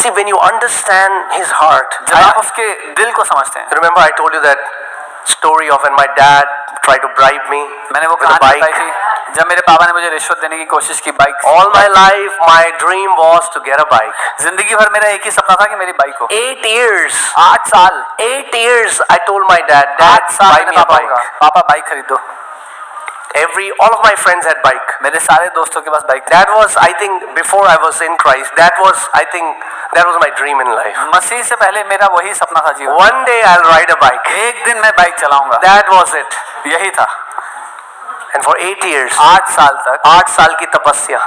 See, when you understand his heart, जब आप उसके दिल को समझते हैं. remember I told you that story of when my dad tried to bribe me मैंने वो with a कहानी bike. बताई थी जब मेरे पापा ने मुझे रिश्वत देने की कोशिश की bike. All my life, my dream was to get a bike. जिंदगी भर मेरा एक ही सपना था कि मेरी बाइक हो. 8 years. 8 साल. 8 years. I told my dad, Dad, 8 साल buy मैंने me a पापा bike. को पापा बाइक खरीदो. All of my friends had bike. मेरे सारे दोस्तों के पास बाइक थी. That was, I think, before I was in Christ. That was my dream in life. मसीह से पहले मेरा वही सपना था जीवन. One day I'll ride a bike. एक दिन मैं बाइक चलाऊंगा. That was it. यही था. And for 8 years. 8 साल तक. 8 साल की तपस्या.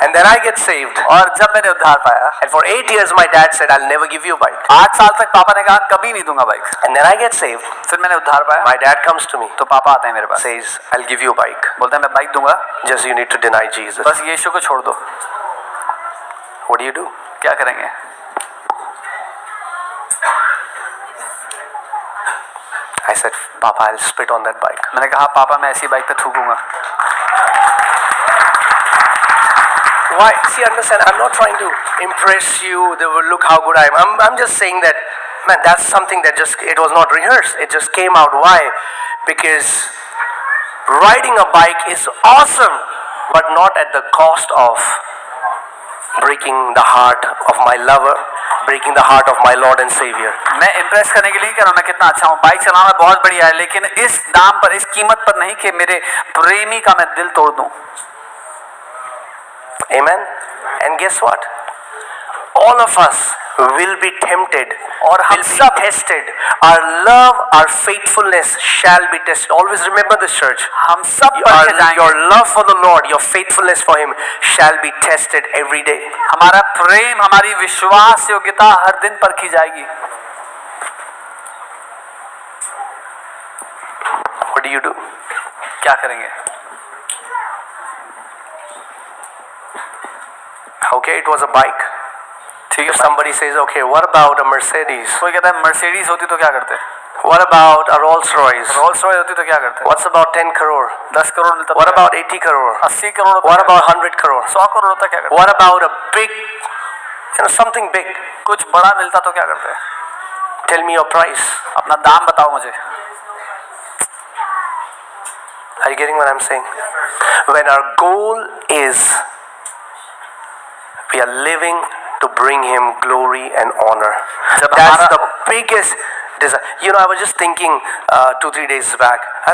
And then I get saved. और जब मैंने उद्धार पाया. And for 8 years my dad said, I'll never give you a bike. 8 साल तक पापा ने कहा कभी नहीं दूंगा bike. And then I get saved. फिर मैंने उद्धार पाया. My dad comes to me. तो पापा आते हैं मेरे पास. Says, I'll give you a bike. बोलता है मैं बाइक दूंगा. Just you need to deny Jesus. बस यीशु को छोड़ दो. What do you do? क्या करेंगे? I said, Papa, I'll spit on that bike. मैंने कहा पापा मैं ऐसी बाइक पे थूकूंगा. Why? See, understand, I'm not trying to impress you. They will look how good I am. I'm just saying that, man, that's something that it was not rehearsed. It just came out. Why? Because riding a bike is awesome, but not at the cost of breaking the heart of my lover, breaking the heart of my Lord and Savior. मैं impress करने के लिए कह रहा हूँ मैं कितना अच्छा हूँ. बाइक चलाना बहुत बढ़िया है, लेकिन इस दाम पर, इस कीमत पर नहीं कि मेरे प्रेमी का मैं दिल तोड़ दूं. Amen. And guess what? All of us will be tempted, और हम will be सब tested. Our love, our faithfulness shall be tested. Always remember this, church. हम सब परखे जाएंगे. Your love for the Lord, your faithfulness for Him shall be tested every day. हमारा प्रेम, हमारी विश्वास योग्यता हर दिन परखी जाएगी. What do you do? क्या करेंगे? Okay, it was a bike. ठीक है. Somebody says, okay, what about a Mercedes? कोई कहता है मर्सिडीज होती तो क्या करते? What about a Rolls Royce? Rolls Royce होती तो क्या करते? What's about 10 crore? 10 करोड़ मिलता. What about 80 crore? 80 crore. What about 100 crore? 100 crore होता क्या करते? What about a big, something big? कुछ बड़ा मिलता तो क्या करते? Tell me your price. अपना दाम बताओ मुझे. Are you getting what I'm saying? When our goal is we are living to bring Him glory and honor. That's the biggest desire. You know, I was just thinking 2-3 days back. I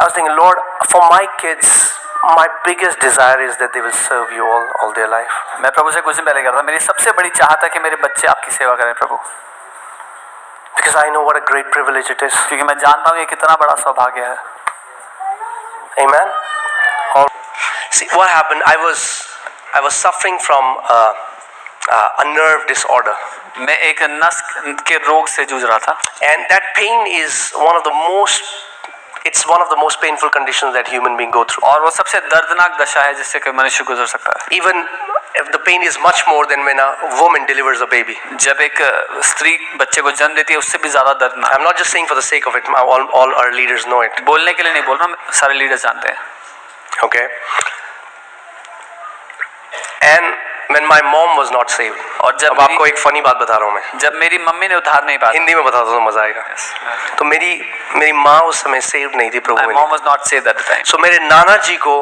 was thinking, Lord, for my kids, my biggest desire is that they will serve you all their life. मैं प्रभु से कुछ दिन पहले कह रहा था मेरी सबसे बड़ी चाहत है कि मेरे बच्चे आपकी सेवा करें प्रभु. Because I know what a great privilege it is. क्योंकि मैं जानता हूँ ये कितना बड़ा सौभाग्य है. Amen. See what happened? I was suffering from a nerve disorder. मैं एक नस के रोग से जूझ रहा था. And that pain is one of the most painful conditions that human being go through. और वो सबसे दर्दनाक दशा है जिससे कोई मनुष्य गुजर सकता है. Even if the pain is much more than when a woman delivers a baby. जब एक स्त्री बच्चे को जन्म देती है उससे भी ज्यादा दर्दनाक. I'm not just saying for the sake of it. All our leaders know it. बोलने के लिए नहीं बोल रहा, सारे लीडर्स जानते हैं. Okay. And when my mom was not saved. और जब अब आपको एक फनी बात बता रहा हूँ मैं. जब मेरी मम्मी ने उद्धार नहीं पाया. हिंदी में बताता तो मजा आएगा. तो मेरी माँ उस समय सेव नहीं थी प्रभु में. My mom was not saved at the time. So मेरे नाना जी को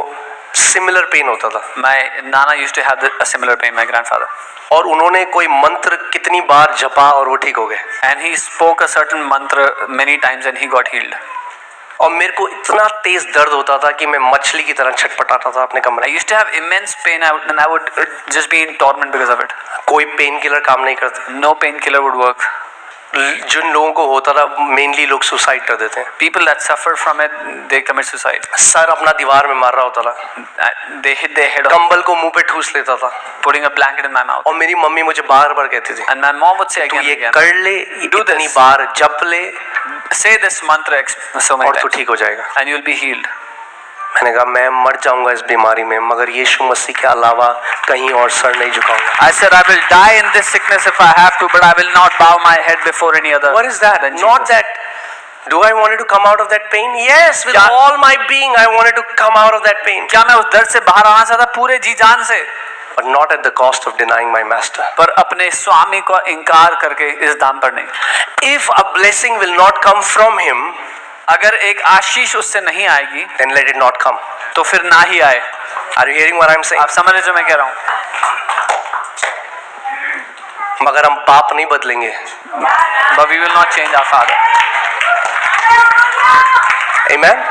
सिमिलर पेन होता था. My nana used to have a similar pain. My grandfather. और उन्होंने कोई मंत्र कितनी बार जपा और वो ठीक हो गए. And he spoke a certain mantra many times and he got healed. और मेरे को इतना तेज दर्द होता था कि मैं मछली की तरह छटपटाता था अपने कमरे. I used to have immense pain and I would just be in torment because of it. कोई पेन किलर काम नहीं करते. No painkiller would work. जिन लोगों को होता था मेनली लोग सुसाइड कर देते हैं. People that suffer from it, they commit suicide. Sir अपना दीवार में मार रहा होता था. They hit their head. कंबल को मुंह पे ठूस लेता था. Putting a blanket in my mouth. और मेरी मम्मी मुझे बार-बार कहती थी. And my mom would say again, तू ये कर ले, इतनी बार जप ले. Say this mantra so many और तू times. ठीक हो जाएगा. And you'll be healed. मैंने कहा मैं मर जाऊंगा इस बीमारी में मगर यीशु मसीह के अलावा कहीं और सर नहीं झुकाऊंगा. I said I will die in this sickness if I have to, but I will not bow my head before any other. What is that? Not that. Do I wanted to come out of that pain? Yes, with all my being I wanted to come out of that pain. क्या मैं उस दर्द से बाहर आना चाहता पूरे जी जान से? but not at the cost of denying my master. पर अपने स्वामी को इनकार करके इस दाम पर नहीं। If a blessing will not come from him, अगर एक आशीष उससे नहीं आएगी then let it not come. तो फिर ना ही आए। Are you hearing what I'm saying? आप समझ रहे जो मैं कह रहा हूँ? मगर हम बाप नहीं बदलेंगे। But we will not change our father. Amen?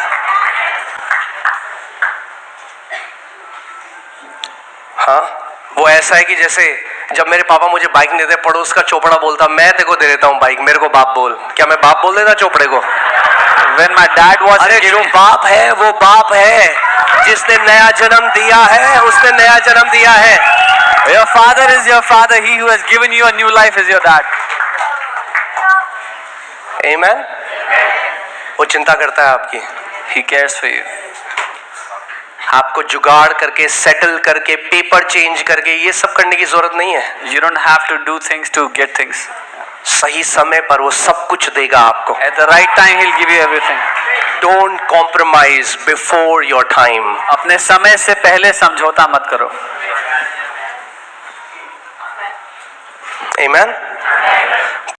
हाँ, वो ऐसा है कि जैसे जब मेरे पापा मुझे बाइक नहीं देते, पड़ोस का चोपड़ा बोलता मैं तेरे को दे देता हूँ बाइक, मेरे को बाप बोल। क्या मैं बाप बोल देता चोपड़े को? When my dad was अरे जो बाप है वो बाप है, जिसने नया जन्म दिया है उसने नया जन्म दिया है। your father is your father, he who has given you a new life is your dad. Amen? वो चिंता करता है आपकी। He cares for you. आपको जुगाड़ करके, सेटल करके, पेपर चेंज करके ये सब करने की जरूरत नहीं है। You don't have to do things to get things. सही समय पर वो सब कुछ देगा आपको। At the right time he'll give you everything. Don't compromise before your time. अपने समय से पहले समझौता मत करो। Amen?